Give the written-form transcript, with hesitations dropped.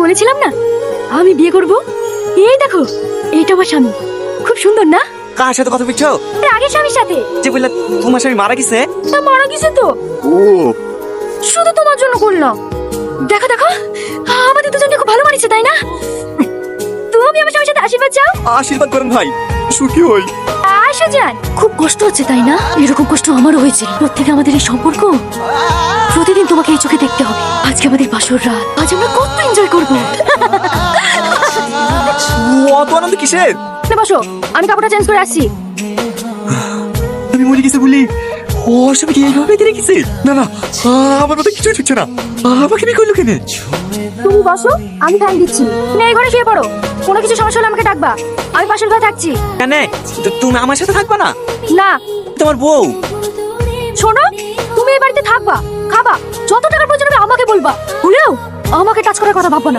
বলেছিলাম না আমি বিয়ে করব। এই দেখো, এটা আমার স্বামী। খুব সুন্দর না? কার সাথে কথা বলছো? আগে স্বামীর সাথে। যে বললে তোমার স্বামী মারা গেছে? তা মারা গেছে তো। ও, শুধু তোমার জন্য করলাম। দেখো দেখো, আমাদের দুজনকে খুব ভালো মানিয়েছে, তাই না? তুমি আমার স্বামীর সাথে আশীর্বাদ চাও। আশীর্বাদ করেন ভাই, সুখী হই। আয়শা জান, খুব কষ্ট হচ্ছে তাই না? এরকম কষ্ট আমারও হয়েছিল। প্রত্যেকে আমাদের এই সম্পর্ক প্রতিদিন তোমাকে এই চোখে দেখতে হবে। আজকে আমাদের বাসর রাত, আজ আমরা কত এনজয় করবো। অত আনন্দ কিসের? না বসো, আমি কাপড়টা চেঞ্জ করে আসছি। আমি মরে গেছে বলি ওর স্বামী কি এইভাবে বেঁধে রেখেছে? না না, আমার মতো কিছুই ঠিকছে না। আমাকে বিয়ে করলো কেন? তুমি বসো, আমি ফ্যান দিচ্ছি। তুমি এই ঘরে শুয়ে পড়ো। কোনো কিছু সমস্যা হলে আমাকে ডাকবা, আমি পাশের ঘরে থাকছি। কেন? তুমি আমার সাথে থাকবা না? না তোমার বউ। শোনো, তুমি এই বাড়িতে থাকবা, খাবা, যত টাকার প্রয়োজন হবে আমাকে বলবা। ভুলেও আমাকে টাচ করার কথা ভাববা না।